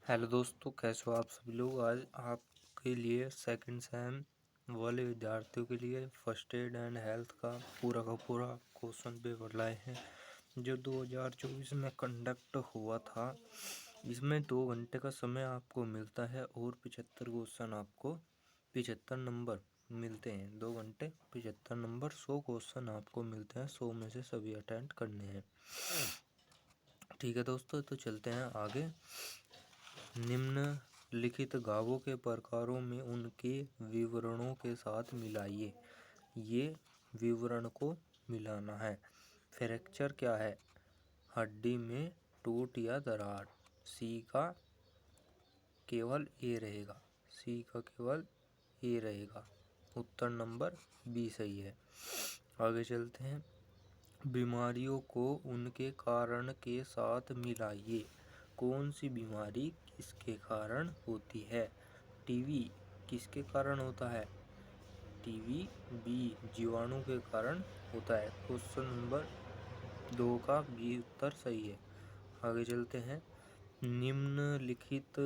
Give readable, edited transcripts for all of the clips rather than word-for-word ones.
Hello दोस्तों, कैसे हो आप सभी लोग। आज आपके लिए सेकंड सेम वाले विद्यार्थियों के लिए फर्स्ट एड एंड हेल्थ का पूरा क्वेश्चन पेपर लाए हैं, जो 2024 में कंडक्ट हुआ था। इसमें 2 घंटे का समय आपको मिलता है और 75 क्वेश्चन आपको 75 नंबर मिलते हैं। 2 घंटे 75 नंबर, 100 क्वेश्चन आपको मिलते हैं। 100 में से सभी अटेंड करने हैं। ठीक है दोस्तों, तो चलते हैं आगे। निम्नलिखित घावों के प्रकारों में उनके विवरणों के साथ मिलाइए। ये विवरण को मिलाना है। फ्रैक्चर क्या है? हड्डी में टूट या दरार। सी का केवल ए रहेगा। सी का केवल ए रहेगा। उत्तर नंबर बी सही है। आगे चलते हैं। बीमारियों को उनके कारण के साथ मिलाइए। कौन सी बीमारी किसके कारण होती है? टीबी किसके कारण होता है? टीबी बी जीवाणु के कारण होता है। क्वेश्चन नंबर 2 का बी उत्तर सही है। आगे चलते हैं। निम्नलिखित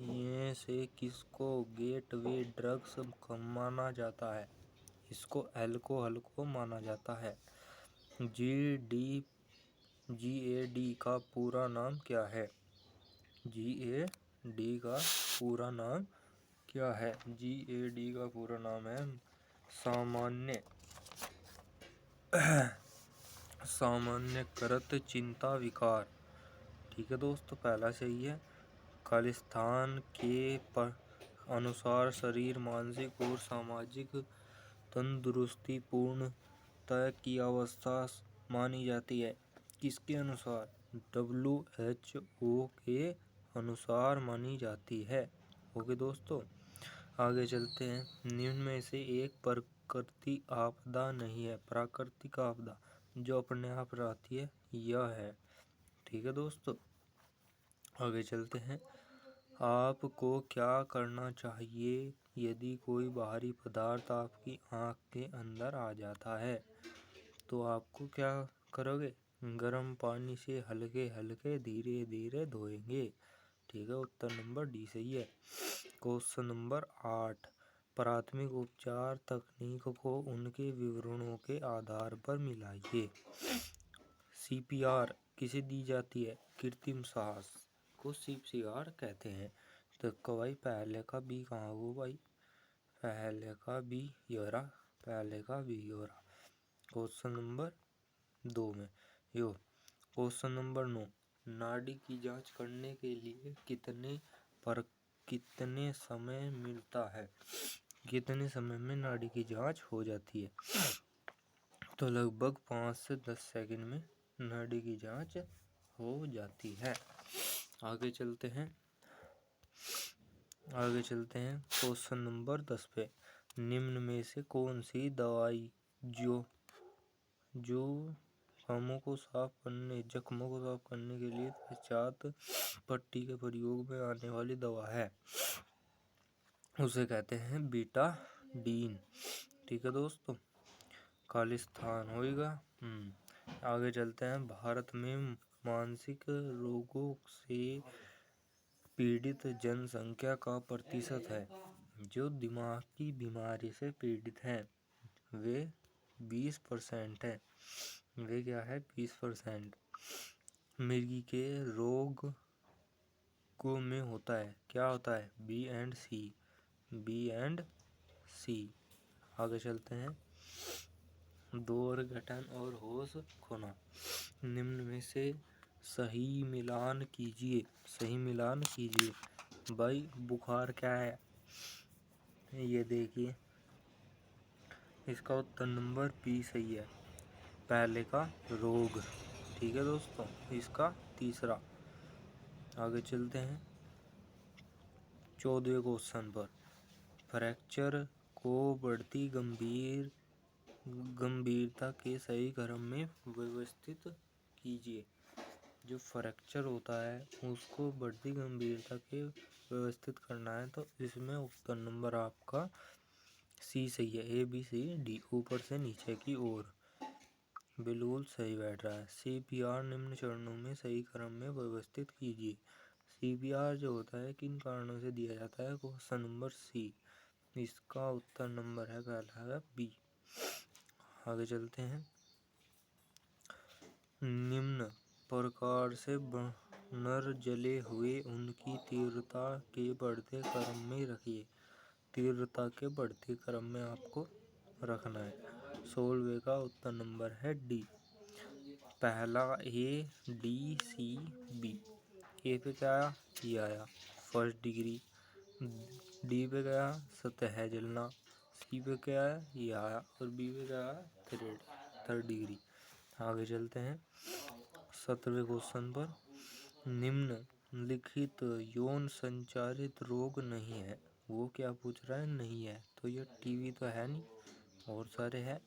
ये से किसको गेटवे ड्रग्स माना जाता है? इसको अल्कोहल को माना जाता है। GAD का पूरा नाम क्या है? GAD का पूरा नाम क्या है? GAD का पूरा नाम है सामान्यकृत चिंता विकार। ठीक है दोस्तों, पहला सही है। खालिस्तान के अनुसार शरीर मानसिक और सामाजिक तंदुरुस्ती पूर्णता की अवस्था मानी जाती है। किसके अनुसार? WHO के अनुसार मानी जाती है। ओके दोस्तों, आगे चलते हैं। निम्न में से एक प्राकृतिक आपदा नहीं है। प्राकृतिक आपदा जो अपने आप रहती है यह है। ठीक है दोस्तों, आगे चलते हैं। आपको क्या करना चाहिए यदि कोई बाहरी पदार्थ आपकी आँख के अंदर आ जाता है? तो आपको क्या करोगे? गर्म पानी से हल्के हल्के धीरे धीरे धोएंगे। ठीक है, उत्तर नंबर डी सही है। Question number 8। प्राथमिक उपचार तकनीक को उनके विवरणों के आधार पर मिलाइए। CPR किसे दी जाती है? कृत्रिम सांस को CPR कहते हैं। तो भाई पहले का बी कहाँ हो भाई? पहले का बी योरा, पहले का बी योरा। क्वेश्चन नंबर 2 में यो। Question number 9। नाड़ी की जांच करने के लिए कितने समय मिलता है? कितने समय में नाड़ी की जांच हो जाती है? तो लगभग 5 से 10 सेकंड में नाड़ी की जांच हो जाती है। आगे चलते हैं। क्वेश्चन नंबर 10 पे। निम्न में से कौन सी दवाई जो जख्मों को साफ करने के लिए पश्चात पट्टी के प्रयोग में आने वाली दवा है? उसे कहते हैं बीटाडीन। ठीक है दोस्तों, खालिस्तान होएगा। आगे चलते हैं। भारत में मानसिक रोगों से पीड़ित जनसंख्या का प्रतिशत है जो दिमाग की बीमारी से पीड़ित हैं, वे 20% है। वे क्या है? 20%। मिर्गी के रोग को में होता है, क्या होता है? बी एंड सी। आगे चलते हैं। दौर गठन और होश खोना। निम्न में से सही मिलान कीजिए। भाई बुखार क्या है? ये देखिए, इसका उत्तर नंबर बी सही है। पहले का रोग। ठीक है दोस्तों, इसका तीसरा। आगे चलते हैं 14वें क्वेश्चन पर। फ्रैक्चर को बढ़ती गंभीरता के सही क्रम में व्यवस्थित कीजिए। जो फ्रैक्चर होता है उसको बढ़ती गंभीरता के व्यवस्थित करना है, तो इसमें उत्तर नंबर आपका सी सही है। ABCD ऊपर से नीचे की ओर बिल्कुल सही बैठ रहा है। CPR निम्न चरणों में सही क्रम में व्यवस्थित कीजिए। CPR जो होता है किन कारणों से दिया जाता है? Question number C. इसका उत्तर नंबर है पहला है बी। आगे चलते हैं। निम्न प्रकार से बर्नर जले हुए उनकी तीव्रता के बढ़ते क्रम में रखिए। तीव्रता के बढ़ते क्रम में आपको रखना है। 16वें का उत्तर नंबर है डी। पहला ए, डी, सी, बी। ए पे क्या आया? ये आया फर्स्ट डिग्री। डी पे गया सतह जलना। सी पे क्या आया? ये आया। और बी पे क्या आया? Third degree. आगे चलते हैं 17वें क्वेश्चन पर। निम्नलिखित यौन संचारित रोग नहीं है। वो क्या पूछ रहा है? नहीं है। तो ये टीबी तो है नहीं, और सारे हैं।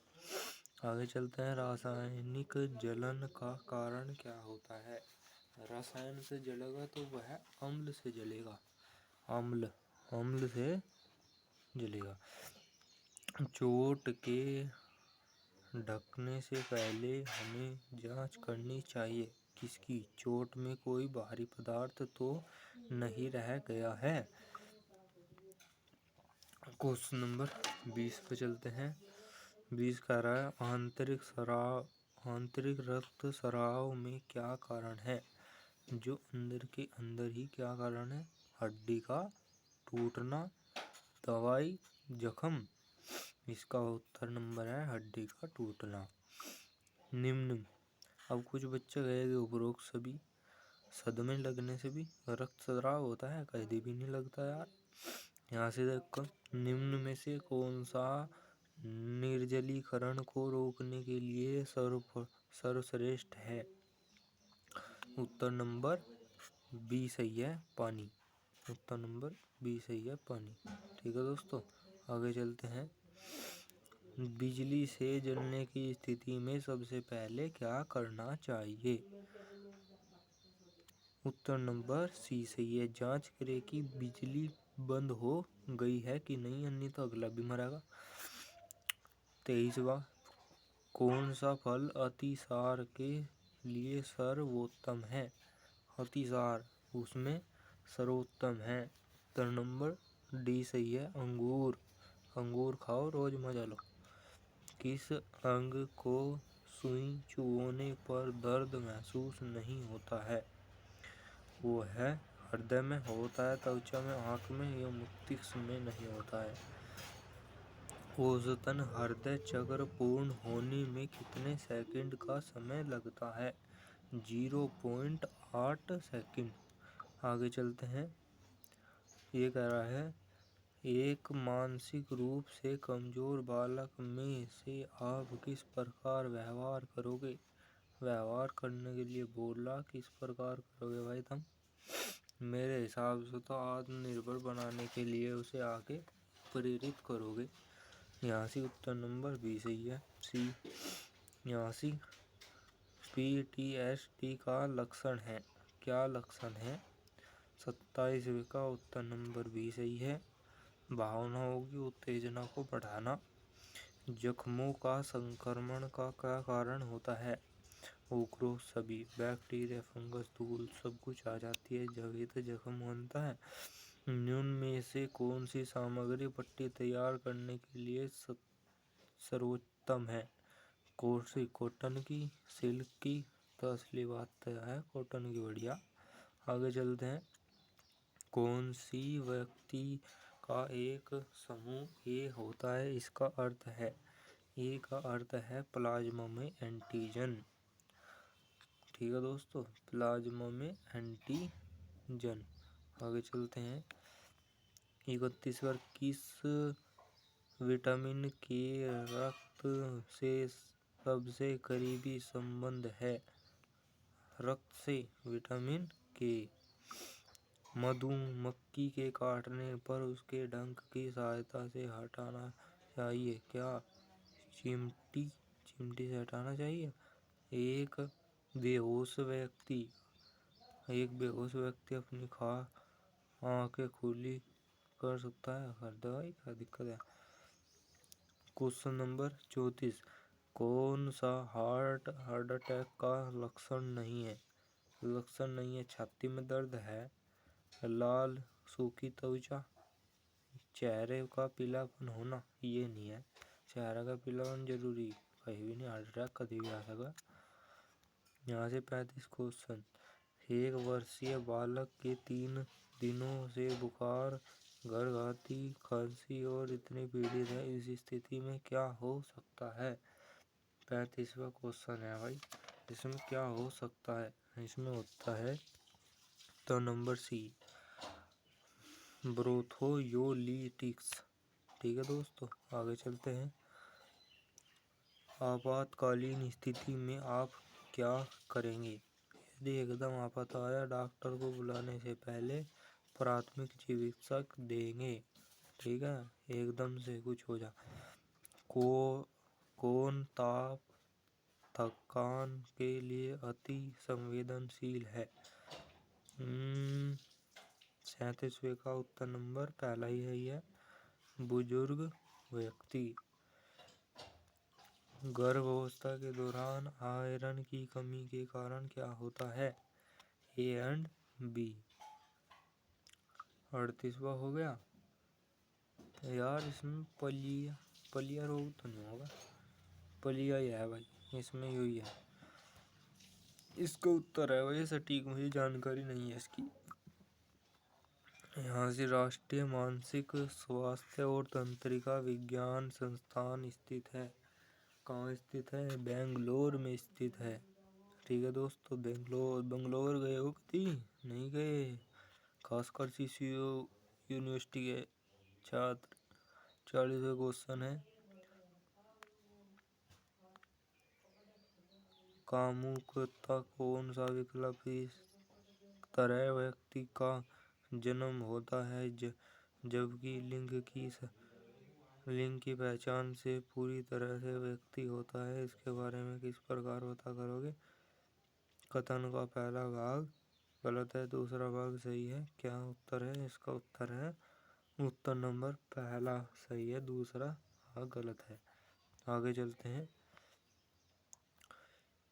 आगे चलते हैं। रासायनिक जलन का कारण क्या होता है? रसायन से जलेगा तो वह अम्ल से जलेगा। अम्ल से जलेगा। चोट के ढकने से पहले हमें जांच करनी चाहिए। किसकी? चोट में कोई बाहरी पदार्थ तो नहीं रह गया है। क्वेश्चन नंबर 20 पे चलते हैं। 20 कह रहा है आंतरिक रक्त स्राव में क्या कारण है? जो अंदर के अंदर ही क्या कारण है? हड्डी का टूटना, दवाई, जख्म। इसका उत्तर नंबर है हड्डी का टूटना। निम्न। अब कुछ बच्चे कहेंगे उपरोक्त सभी सदमे लगने से भी रक्त स्राव होता है? कभी भी नहीं लगता यार। यहाँ से देखो, निम्न में से कौन सा निर्जलीकरण को रोकने के लिए सर्वश्रेष्ठ है? उत्तर नंबर बी सही है, पानी। उत्तर नंबर बी सही है, पानी। ठीक है दोस्तों, आगे चलते हैं। बिजली से जलने की स्थिति में सबसे पहले क्या करना चाहिए? उत्तर नंबर सी सही है, जांच करें कि बिजली बंद हो गई है कि नहीं, अन्य तो अगला भी मरेगा। 23वां। कौन सा फल अतिसार के लिए सर्वोत्तम है? अतिसार उसमें सर्वोत्तम है। उत्तर नंबर डी सही है, अंगूर। अंगूर खाओ, रोज मजा लो। किस अंग को सुई चुभने पर दर्द महसूस नहीं होता है? वो है हृदय में होता है, त्वचा में, आंख में या मस्तिष्क में नहीं होता है। औसतन हृदय चक्र पूर्ण होने में कितने सेकंड का समय लगता है? 0.8 सेकंड। आगे चलते हैं। ये कह रहा है एक मानसिक रूप से कमजोर बालक में से आप किस प्रकार व्यवहार करोगे? व्यवहार करने के लिए बोला, किस प्रकार करोगे भाई तुम? मेरे हिसाब से तो आत्मनिर्भर बनाने के लिए उसे आगे प्रेरित करोगे। यहाँ से उत्तर नंबर बी सही है, सी। यहाँ से PTSD का लक्षण है, क्या लक्षण है? 27वें का उत्तर नंबर बी सही है, भावनाओं की उत्तेजना को बढ़ाना। जख्मों का संक्रमण का क्या कारण होता है? उग्र सभी बैक्टीरिया, फंगस, धूल सब कुछ आ जाती है जब ये तो जख्म बनता है। निम्न में से कौन सी सामग्री पट्टी तैयार करने के लिए सर्वोत्तम है? कॉटन की, सिल्क की? तो असली बात तो है कॉटन की, बढ़िया। आगे चलते हैं। कौन सी व्यक्ति का एक समूह ए होता है? इसका अर्थ है, ए का अर्थ है प्लाज्मा में एंटीजन। ठीक है दोस्तों, प्लाज्मा में एंटीजन। आगे चलते हैं। 31वां। किस विटामिन के रक्त से सबसे करीबी संबंध है? रक्त से विटामिन के। मधुमक्खी के काटने पर उसके डंक की सहायता से हटाना चाहिए क्या? चिमटी से हटाना चाहिए। एक बेहोश व्यक्ति अपनी आंखें खुली कर सकता है? कर दो भाई, क्या दिक्कत है? Question number 34। कौन सा हार्ट अटैक का लक्षण नहीं है? छाती में दर्द है, लाल सूखी त्वचा, चेहरे का पीलापन होना, ये नहीं है। चेहरे का पीलापन जरूरी कहीं भी नहीं, हार्ट अटैक कभी भी आ सकता। यहाँ से 35 क्वेश्चन। 1 वर्षीय बालक के 3 दिनों से बुखार, गर्भवती, खांसी और इतनी पीड़ित है, इस स्थिति में क्या हो सकता है? 35वां क्वेश्चन है भाई, इसमें क्या हो सकता है? इसमें होता है तो नंबर सी, ब्रोंकोयोलिटिस। ठीक है दोस्तों, आगे चलते हैं। आपातकालीन स्थिति में आप क्या करेंगे? यदि एकदम आफत आया, डॉक्टर को बुलाने से पहले प्राथमिक चिकित्सक देंगे। ठीक है, एकदम से कुछ हो जा कौन ताप, थकान के लिए अति संवेदनशील है? 37वें का उत्तर नंबर पहला ही है, यह बुजुर्ग व्यक्ति। गर्भावस्था के दौरान आयरन की कमी के कारण क्या होता है? A and B. 38वां हो गया यार, इसमें पलिया रोग तो नहीं होगा, पलिया ही है भाई, इसमें यही है इसका उत्तर है भाई। सटीक मुझे जानकारी नहीं है इसकी। यहाँ से राष्ट्रीय मानसिक स्वास्थ्य और तंत्रिका विज्ञान संस्थान स्थित है। कहाँ स्थित है? बेंगलोर में स्थित है। ठीक है दोस्तों, बेंगलोर गए हो कभी? नहीं गए? खासकर सीसीयू यूनिवर्सिटी के छात्र। 40वें क्वेश्चन है, कामुकता कौन सा विकल्प इस तरह व्यक्ति का जन्म होता है जबकि लिंग की पहचान से पूरी तरह से व्यक्ति होता है? इसके बारे में किस प्रकार पता करोगे? कथन का पहला भाग गलत है, दूसरा भाग सही है। क्या उत्तर है? इसका उत्तर है उत्तर नंबर पहला सही है, दूसरा भाग गलत है। आगे चलते हैं।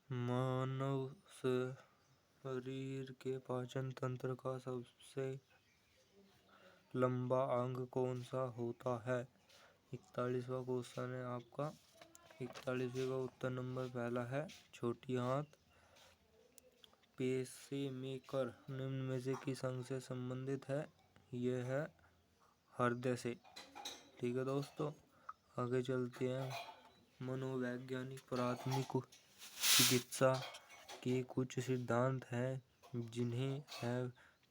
मानव शरीर के पाचन तंत्र का सबसे लंबा अंग कौन सा होता है? 41वां क्वेश्चन है आपका। 41वें का उत्तर नंबर पहला है छोटी आंत। पेसमेकर निम्न में से किस अंग से संबंधित है? यह है हृदय से। ठीक है दोस्तों, आगे चलते हैं। मनोवैज्ञानिक प्राथमिक चिकित्सा के कुछ सिद्धांत हैं जिन्हें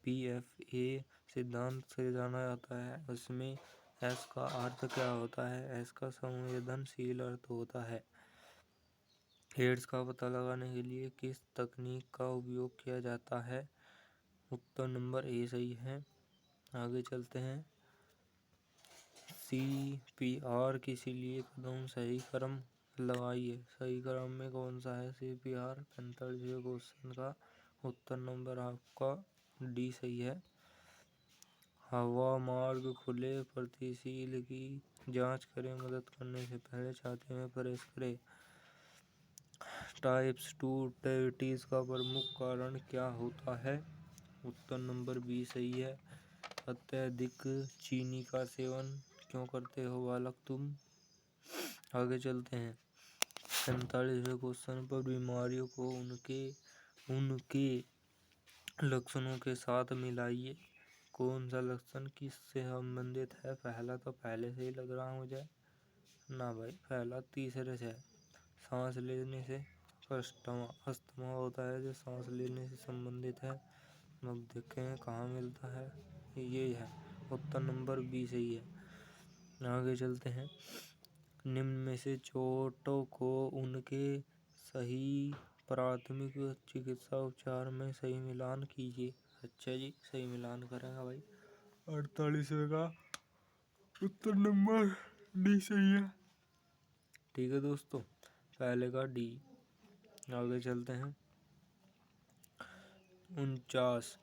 PFA सिद्धांत से जाना जाता है। उसमें एस का अर्थ क्या होता है? एस का संवेदनशील अर्थ होता है। एड्स का पता लगाने के लिए किस तकनीक का उपयोग किया जाता है? उत्तर नंबर ए सही है। आगे चलते हैं। CPR किसी लिए कदम सही क्रम लगाइए। सही क्रम में कौन सा है CPR? 45वें क्वेश्चन का उत्तर नंबर आपका डी सही है। हवा मार्ग खुले प्रतिशील की जांच करें, मदद करने से पहले छाती में प्रेस करें। टाइप्स 2 डायबिटीज का प्रमुख कारण क्या होता है? उत्तर नंबर बी सही है। अत्यधिक चीनी का सेवन क्यों करते हो बालक तुम? आगे चलते हैं। 45वें क्वेश्चन पर बीमारियों को उनके लक्षणों के साथ मिलाइए। कौन सा लक्षण किससे संबंधित है? पहला तो पहले से ही लग रहा मुझे ना भाई, पहला तीसरे से। सांस लेने से अस्थमा होता है जो सांस लेने से संबंधित है। अब देखें कहाँ मिलता है, ये है उत्तर नंबर बी सही है। आगे चलते हैं। निम्न में से चोटों को उनके सही प्राथमिक चिकित्सा उपचार में सही मिलान कीजिए। अच्छा जी, सही मिलान करेंगे भाई। 48वें का उत्तर नंबर डी सही है। ठीक है दोस्तों, पहले का डी। आगे चलते हैं। 49,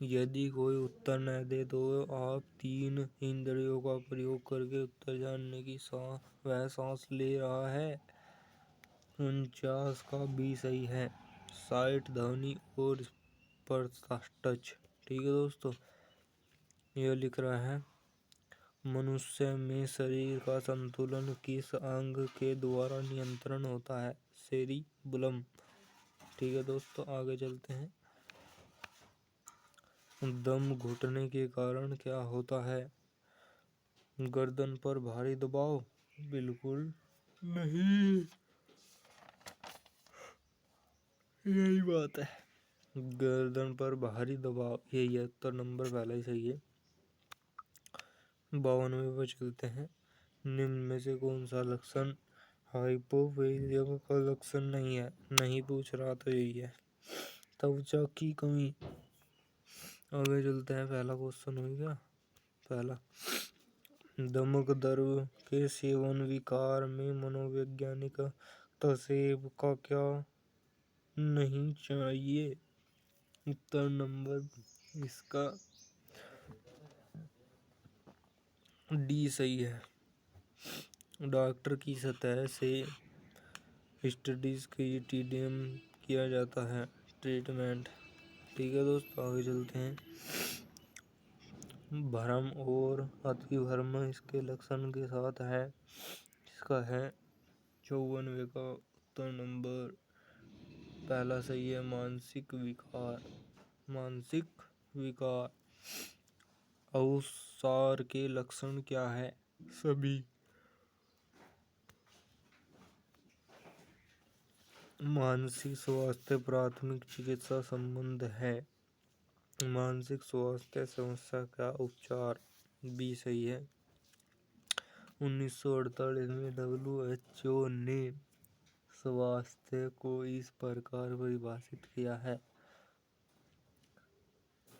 यदि कोई उत्तर न दे तो आप 3 इंद्रियों का प्रयोग करके उत्तर जानने की वह सांस ले रहा है। 49 का बी सही है। साइट, ध्वनि और पर टच। ठीक है दोस्तों, यह लिख रहा है मनुष्य में शरीर का संतुलन किस अंग के द्वारा नियंत्रण होता है? सेरिबुलम। ठीक है दोस्तों, आगे चलते हैं। दम घुटने के कारण क्या होता है? गर्दन पर भारी दबाव? बिल्कुल नहीं, यही बात है, गर्दन पर भारी दबाव, यही है उत्तर नंबर पहला ही सही है। 52वें पर चलते हैं। निम्न में से कौन सा लक्षण हाइपोवेलिया का लक्षण नहीं है? नहीं पूछ रहा तो यही है, त्वचा की कमी। आगे चलते हैं, पहला क्वेश्चन हो गया। पहला, दमक द्रव के सेवन विकार में मनोवैज्ञानिक हस्तक्षेप का क्या नहीं चाहिए? उत्तर नंबर इसका डी सही है। डॉक्टर की सतह से स्टडीज की टीडीएम किया जाता है ट्रीटमेंट। ठीक है दोस्तों, आगे चलते हैं। भ्रम और अतिभ्रम इसके लक्षण के साथ है, इसका है 54वें का उत्तर नंबर पहला सही है। मानसिक विकार, मानसिक विकार अवसाद के लक्षण क्या है? सभी। मानसिक स्वास्थ्य प्राथमिक चिकित्सा संबंध है। मानसिक स्वास्थ्य समस्या का उपचार, बी सही है। 1948 में WHO ने स्वास्थ्य को इस प्रकार परिभाषित किया है,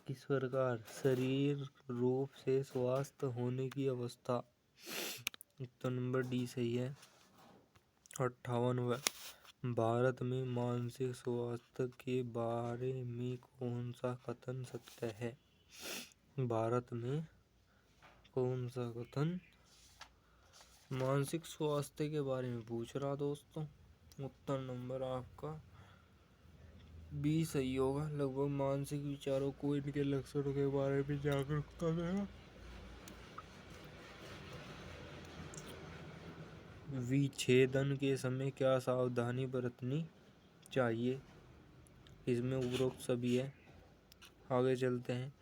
किस प्रकार? शरीर रूप से स्वस्थ होने की अवस्था। उत्तर नंबर डी सही है। 58वां, भारत में मानसिक स्वास्थ्य के बारे में कौन सा कथन सत्य है? भारत में कौन सा कथन मानसिक स्वास्थ्य के बारे में पूछ रहा दोस्तों? उत्तर नंबर आपका बी सही होगा। लगभग मानसिक विचारों को इनके लक्षणों के बारे में जागरूकता देना। विच्छेदन के समय क्या सावधानी बरतनी चाहिए? इसमें उपरोक्त सभी है। आगे चलते हैं।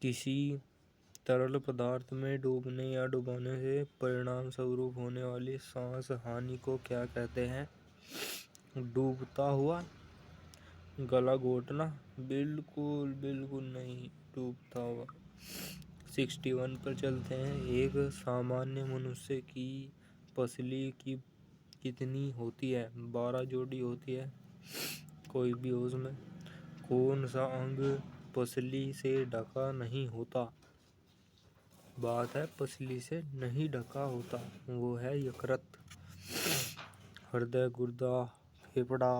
किसी तरल पदार्थ में डूबने या डुबाने से परिणाम स्वरूप होने वाली सांस हानि को क्या कहते हैं? डूबता हुआ, गला घोटना? बिल्कुल बिल्कुल नहीं, डूबता हुआ। 61 पर चलते हैं। एक सामान्य मनुष्य की पसली की कितनी होती है? 12 जोड़ी होती है, कोई भी हो उसमें। कौन सा अंग पसली से ढका नहीं होता? बात है पसली से नहीं ढका होता, वो है यकृत। हृदय, गुर्दा, फेफड़ा,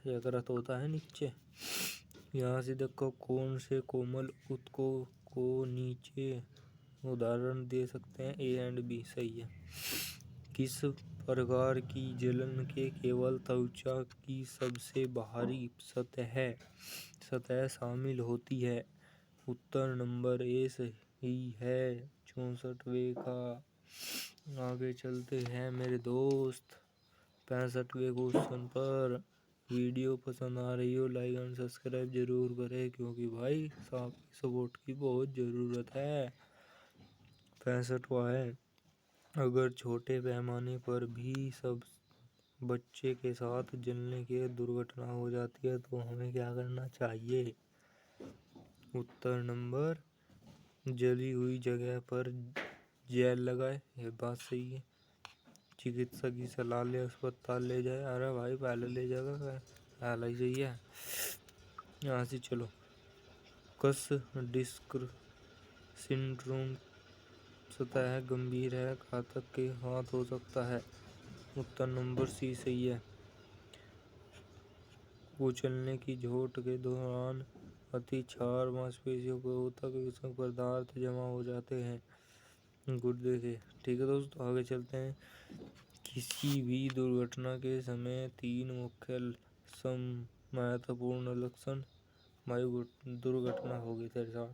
यकृत होता है नीचे। यहाँ से देखो, कौन से कोमल ऊतकों को नीचे उदाहरण दे सकते हैं? ए एंड बी सही है। किस प्रकार की जलन के केवल त्वचा की सबसे बाहरी सतह शामिल होती है? उत्तर नंबर ए सही है। 64वें का। आगे चलते हैं मेरे दोस्त 65वें क्वेश्चन पर। वीडियो पसंद आ रही हो, लाइक एंड सब्सक्राइब जरूर करें, क्योंकि भाई साहब की सपोर्ट की बहुत ज़रूरत है। 65वां है, अगर छोटे पैमाने पर भी सब बच्चे के साथ जलने की दुर्घटना हो जाती है तो हमें क्या करना चाहिए? उत्तर नंबर जली हुई जगह पर जेल लगाए, ये बात सही है। चिकित्सक की सलाह ले अस्पताल ले जाए। अरे भाई पहले ले जाएगा क्या? पहला ही सही है। यहाँ से चलो, कस डिस्क सिंड्रोम सतह गंभीर है, घातक के हाथ हो सकता है। उत्तर नंबर सी सही है। कुचलने की चोट के दौरान अतिक्षार मांसपेशियों को ऊतक विषाक्त पदार्थ जमा हो जाते हैं गुर्दे से। ठीक है दोस्तों, आगे चलते हैं। किसी भी दुर्घटना के समय 3 मुख्य महत्वपूर्ण लक्षण, वायु दुर्घटना होगी तेरे साथ।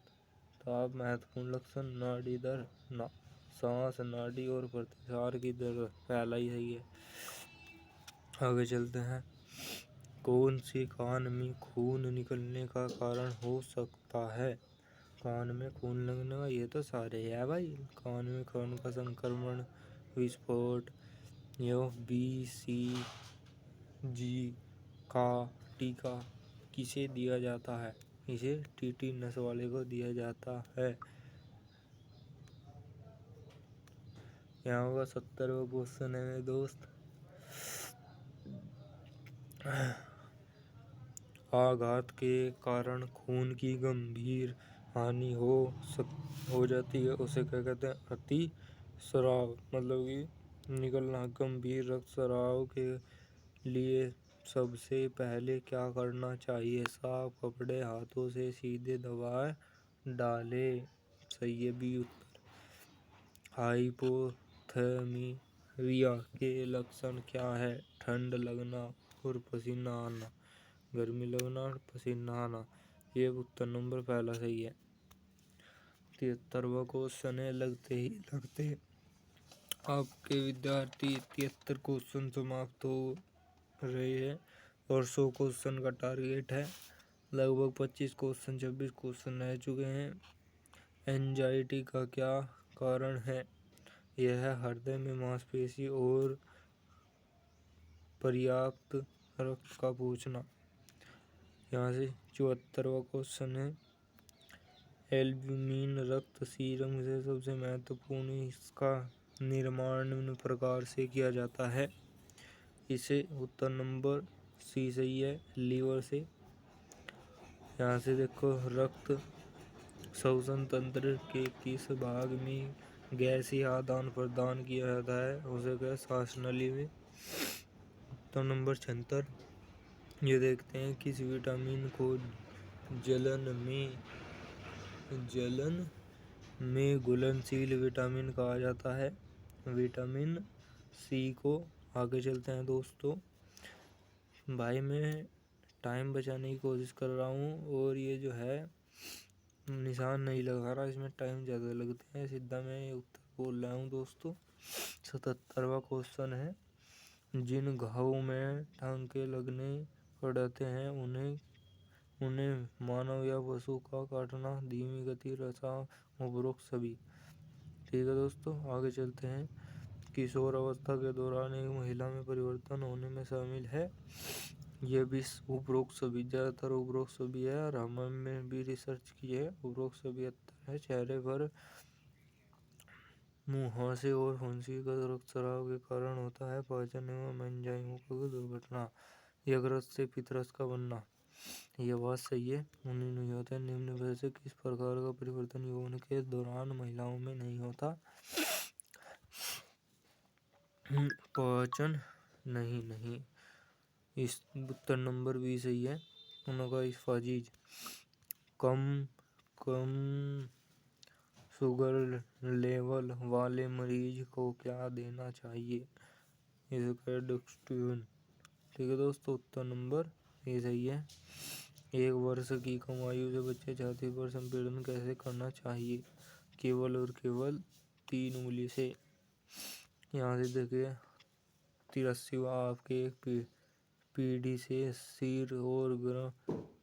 तो आप महत्वपूर्ण लक्षण, नाड़ी दर ना सांस, नाड़ी और प्रतिसार की दर, पहला ही सही है। आगे चलते हैं। कौन सी कान में खून निकलने का कारण हो सकता है? कान में खून लगने का ये तो सारे है भाई। कान में खून का संक्रमण, विस्फोट, यो BCG का टीका किसे दिया जाता है? इसे टीटनस वाले को दिया जाता है। यहाँ का 70वां क्वेश्चन है मेरे दोस्त। आघात के कारण खून की गंभीर हानि हो जाती है, उसे क्या कहते हैं? अतिस्राव। मतलब कि निकलना। गंभीर रक्तस्राव के लिए सबसे पहले क्या करना चाहिए? साफ कपड़े हाथों से सीधे दबा डाले। सही है बी उत्तर। हाइपोथर्मिया के लक्षण क्या है? ठंड लगना और पसीना आना, गर्मी लगना और पसीना आना। ये उत्तर नंबर पहला सही है। 73वां क्वेश्चन है। लगते ही लगते आपके विद्यार्थी 73 क्वेश्चन समाप्त हो रहे हैं और 100 क्वेश्चन का टारगेट है। लगभग 25 क्वेश्चन 26 क्वेश्चन रह चुके हैं। एंजाइटी का क्या कारण है? यह है हृदय में मांसपेशी और पर्याप्त रक्त का पहुंचना। यहाँ से 74वां क्वेश्चन है। एल्ब्यूमिन रक्त सीरम से सबसे महत्वपूर्ण, इसका निर्माण निम्न प्रकार से किया जाता है। इसे उत्तर नंबर सी सही है, लीवर से। यहाँ से देखो, रक्त श्वसन तंत्र के किस भाग में गैसीय आदान प्रदान किया जाता है? उसे क्या? श्वासनली में। उत्तर नंबर 76। ये देखते हैं, किस विटामिन को जलन में घुलनशील विटामिन कहा जाता है? विटामिन सी को। आगे चलते हैं दोस्तों। भाई मैं टाइम बचाने की कोशिश कर रहा हूँ और ये जो है निशान नहीं लगा रहा, इसमें टाइम ज़्यादा लगते हैं। सीधा मैं उत्तर बोल रहा हूँ दोस्तों। 77वां क्वेश्चन है। जिन घावों में टांके लगने पड़ते हैं उन्हें मानव या पशु का काटना, धीमी गति, रसा, उपरोक्त सभी। ठीक है दोस्तों, आगे चलते हैं। किशोर अवस्था के दौरान एक महिला में परिवर्तन होने में शामिल है। यह भी उपरोक्त सभी, ज़्यादातर उपरोक्त सभी है और हमने भी रिसर्च की है। उपरोक्त सभी अच्छा है। चेहरे पर मुहासे और फुंसी का रक्तस्राव के कारण होता है। पाचन एवं एंजाइमों की दुर्घटना। यकृत से पित्तरस का बनना। यह बात सही है, उन्हें नहीं होता। निम्न में से किस प्रकार का परिवर्तन यौन के दौरान महिलाओं में नहीं होता? पाचन नहीं। इस उत्तर नंबर बी सही है। उनका इस्फाजीज। कम शुगर लेवल वाले मरीज को क्या देना चाहिए? इसका डेक्सट्रोन। ठीक है दोस्तों, उत्तर नंबर ए सही है। 1 वर्ष की कम आयु से बच्चे छाती पर संपीड़न कैसे करना चाहिए? केवल और केवल 3 उंगली से। यहाँ से देखिए, 83वां आपके एक पीढ़ी से सिर और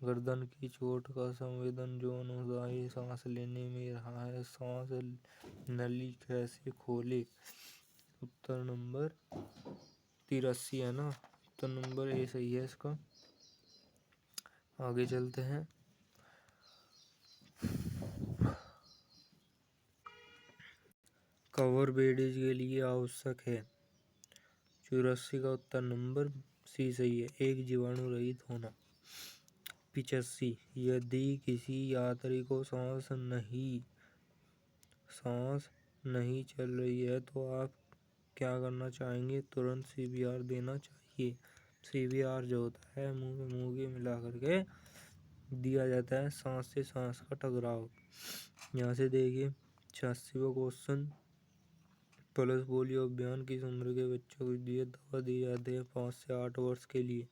गर्दन की चोट का संवेदन जोन होता है, सांस लेने में रहा है। सांस नली कैसे खोले? उत्तर नंबर 83 है ना, उत्तर नंबर ए सही है इसका। आगे चलते हैं। कवर बेडीज के लिए आवश्यक है। 84 का उत्तर नंबर सी सही है, एक जीवाणु रहित होना। 85, यदि किसी यात्री को सांस नहीं चल रही है तो आप क्या करना चाहेंगे? तुरंत CPR देना चाहिए। CPR जो होता है मुंह में मुंह के मिला करके दिया जाता है, सांस से सांस का टकराव। यहाँ से देखिए 86वां क्वेश्चन। पल्स पोलियो अभियान किस उम्र के बच्चों को दवा दी जाती है? 5 से 8 वर्ष के लिए।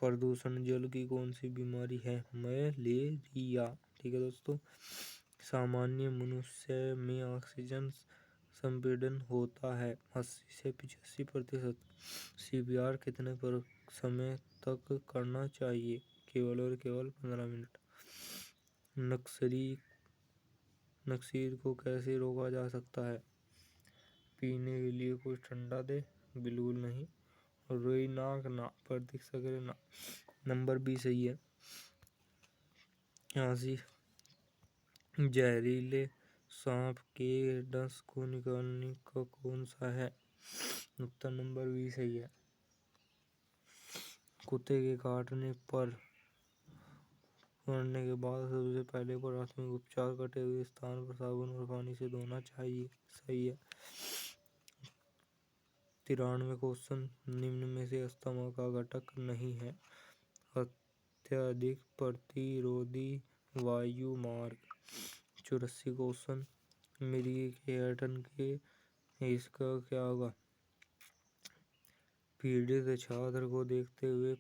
प्रदूषण जल की कौन सी बीमारी है? मलेरिया। ठीक है दोस्तों। सामान्य मनुष्य में ऑक्सीजन संपीड़न होता है 80 से 85%। CPR कितने पर समय तक करना चाहिए? केवल और केवल 15 मिनट। नक्सीर को कैसे रोका जा सकता है? पीने के लिए कुछ ठंडा दे? बिल्कुल नहीं। रोई नाक ना प्रतीक्षा करे ना। नंबर 20 सही है। हाँसी जहरीले सांप के डस को निकालने का कौन सा है? उत्तर नंबर 20 सही है। कुत्ते के काटने के बाद सबसे पहले प्राथमिक उपचार कटे हुए स्थान पर साबुन और पानी से धोना चाहिए। सही है। 93 क्वेश्चन निम्न में से अस्थमा का घटक नहीं है? अत्यधिक प्रतिरोधी वायु मार्ग। 84 क्वेश्चन मिर्गी के ऐंठन के इसका क्या होगा? पीड़ित छात्र को देखते हुए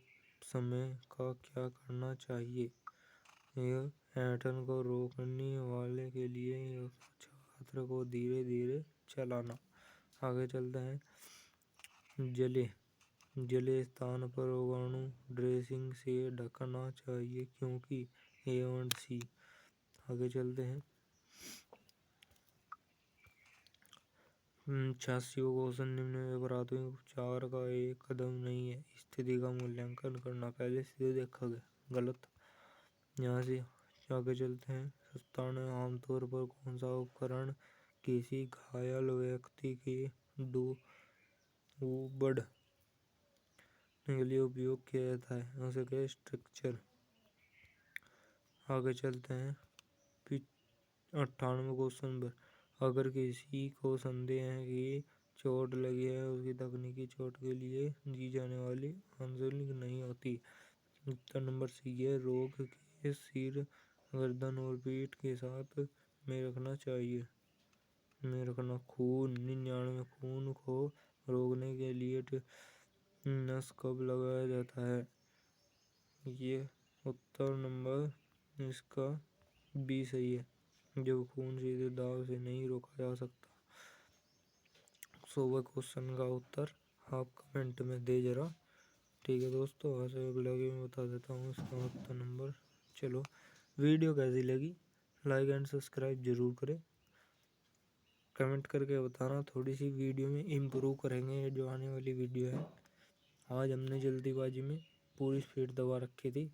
समय का क्या करना चाहिए? यह ऐंठन को रोकने वाले के लिए छात्र को धीरे धीरे चलाना। आगे चलते हैं। जले स्थान पर रोगाणु ड्रेसिंग से ढकना चाहिए क्योंकि A और C। आगे चलते हैं। 86 क्वेश्चन निम्न में प्राथमिक उपचार का एक कदम नहीं है? स्थिति का मूल्यांकन करना पहले से देखा गया। गलत। यहाँ से आगे चलते हैं। 97 आमतौर पर कौन सा उपकरण किसी घायल व्यक्ति के बढ़ने के लिए उपयोग किया जाता है? उसे क्या स्ट्रक्चर। आगे चलते हैं। 98 क्वेश्चन पर अगर किसी को संदेह है कि चोट लगी है उसकी तकनीकी चोट के लिए दी जाने वाली काउंसलिंग नहीं होती। उत्तर नंबर सी है। रोग के सिर गर्दन और पीठ के साथ में रखना चाहिए। में रखना। खून 99 खून को रोकने के लिए नस कब लगाया जाता है? ये उत्तर नंबर इसका बी सही है। जब खून सीधे दाव से नहीं रोका जा सकता। 100 क्वेश्चन का उत्तर आप कमेंट में दे जरा। ठीक है दोस्तों, ऐसे अगले में बता देता हूँ इसका उत्तर नंबर। चलो, वीडियो कैसी लगी लाइक एंड सब्सक्राइब जरूर करें। कमेंट करके बताना, थोड़ी सी वीडियो में इम्प्रूव करेंगे ये जो आने वाली वीडियो है। आज हमने जल्दीबाजी में पूरी स्पीड दबा रखी थी।